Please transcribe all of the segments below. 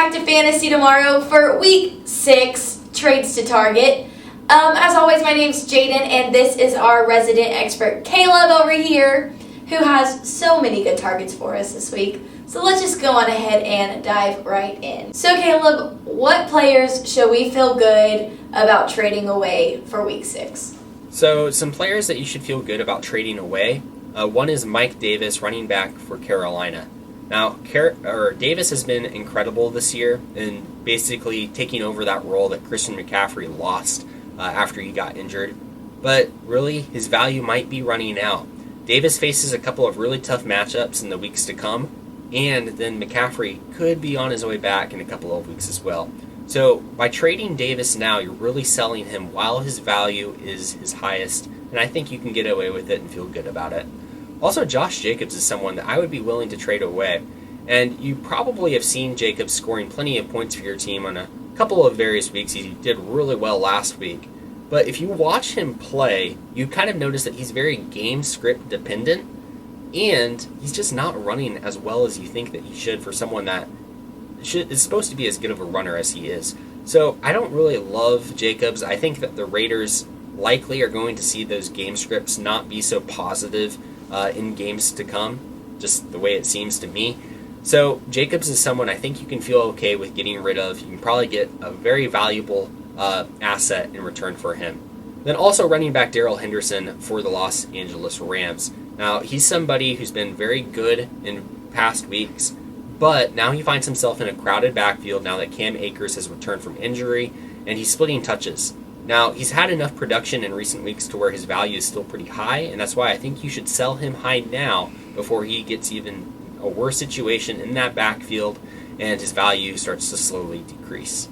back to Fantasy Tomorrow for Week 6 Trades to Target. As always, my name's Jaden, and this is our resident expert, Caleb, over here, who has so many good targets for us this week. So let's just go on ahead and dive right in. So Caleb, what players should we feel good about trading away for Week 6? So some players that you should feel good about trading away. One is Mike Davis, running back for Carolina. Now, Davis has been incredible this year in basically taking over that role that Christian McCaffrey lost after he got injured. But really, his value might be running out. Davis faces a couple of really tough matchups in the weeks to come, and then McCaffrey could be on his way back in a couple of weeks as well. So by trading Davis now, you're really selling him while his value is his highest, and I think you can get away with it and feel good about it. Also, Josh Jacobs is someone that I would be willing to trade away, and you probably have seen Jacobs scoring plenty of points for your team on a couple of various weeks. He did really well last week, but if you watch him play, you kind of notice that he's very game script dependent, and he's just not running as well as you think that he should for someone that is supposed to be as good of a runner as he is. So I don't really love Jacobs. I think that the Raiders likely are going to see those game scripts not be so positive in games to come, just the way it seems to me. So Jacobs is someone I think you can feel okay with getting rid of. You can probably get a very valuable asset in return for him. Then also running back Darrell Henderson for the Los Angeles Rams. Now, he's somebody who's been very good in past weeks, but now he finds himself in a crowded backfield now that Cam Akers has returned from injury, and he's splitting touches. Now, he's had enough production in recent weeks to where his value is still pretty high, and that's why I think you should sell him high now before he gets even a worse situation in that backfield and his value starts to slowly decrease.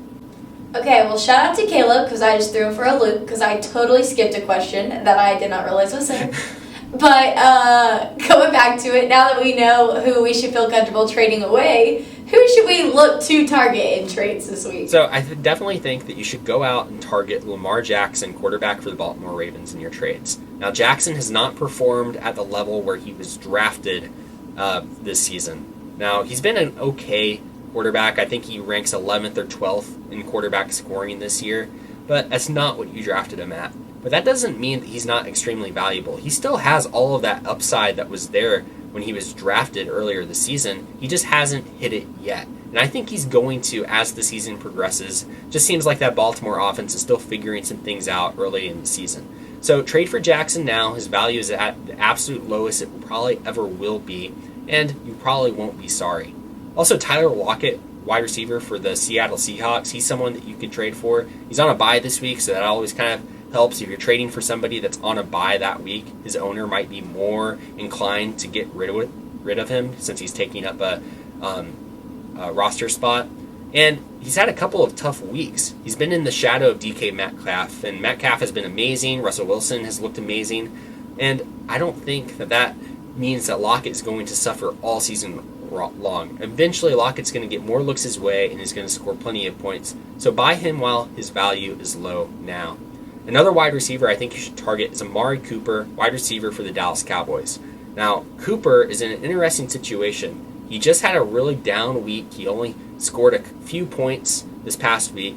Okay, well, shout out to Caleb because I just threw him for a loop because I totally skipped a question that I did not realize was there. But going back to it, now that we know who we should feel comfortable trading away, who should we look to target in trades this week? So I definitely think that you should go out and target Lamar Jackson, quarterback for the Baltimore Ravens, in your trades. Now, Jackson has not performed at the level where he was drafted this season. Now, he's been an okay quarterback. I think he ranks 11th or 12th in quarterback scoring this year, but that's not what you drafted him at. But that doesn't mean that he's not extremely valuable. He still has all of that upside that was there when he was drafted earlier this season. He just hasn't hit it yet. And I think he's going to as the season progresses. Just seems like that Baltimore offense is still figuring some things out early in the season. So trade for Jackson now. His value is at the absolute lowest it probably ever will be, and you probably won't be sorry. Also, Tyler Lockett, wide receiver for the Seattle Seahawks. He's someone that you could trade for. He's on a bye this week, so that always kind of helps. If you're trading for somebody that's on a bye that week, his owner might be more inclined to get rid of him since he's taking up a roster spot. And he's had a couple of tough weeks. He's been in the shadow of DK Metcalf, and Metcalf has been amazing. Russell Wilson has looked amazing. And I don't think that means that Lockett is going to suffer all season long. Eventually, Lockett's going to get more looks his way, and he's going to score plenty of points. So buy him while his value is low now. Another wide receiver I think you should target is Amari Cooper, wide receiver for the Dallas Cowboys. Now, Cooper is in an interesting situation. He just had a really down week. He only scored a few points this past week,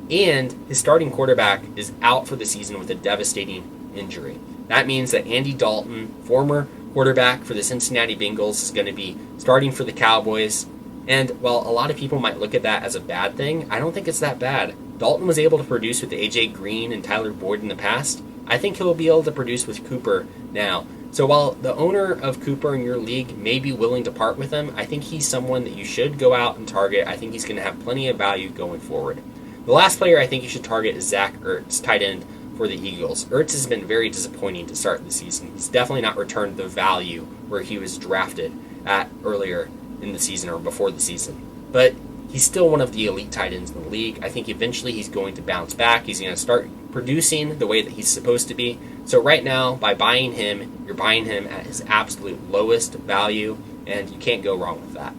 and his starting quarterback is out for the season with a devastating injury. That means that Andy Dalton, former quarterback for the Cincinnati Bengals, is going to be starting for the Cowboys. And while a lot of people might look at that as a bad thing, I don't think it's that bad. Dalton was able to produce with A.J. Green and Tyler Boyd in the past. I think he'll be able to produce with Cooper now. So while the owner of Cooper in your league may be willing to part with him, I think he's someone that you should go out and target. I think he's going to have plenty of value going forward. The last player I think you should target is Zach Ertz, tight end for the Eagles. Ertz has been very disappointing to start the season. He's definitely not returned the value where he was drafted at earlier in the season or before the season. But he's still one of the elite tight ends in the league. I think eventually he's going to bounce back. He's going to start producing the way that he's supposed to be. So right now, by buying him, you're buying him at his absolute lowest value, and you can't go wrong with that.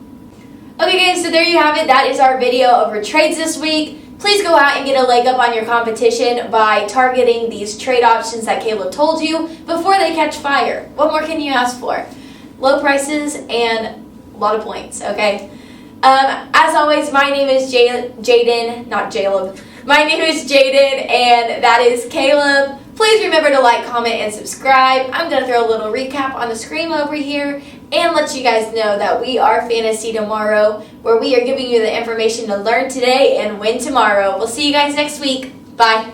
Okay guys, so there you have it. That is our video of our trades this week. Please go out and get a leg up on your competition by targeting these trade options that Caleb told you before they catch fire. What more can you ask for? Low prices and a lot of points, okay? As always, my name is Jaden, not Jaleb. My name is Jaden, and that is Caleb. Please remember to like, comment, and subscribe. I'm going to throw a little recap on the screen over here and let you guys know that we are Fantasy Tomorrow, where we are giving you the information to learn today and win tomorrow. We'll see you guys next week. Bye.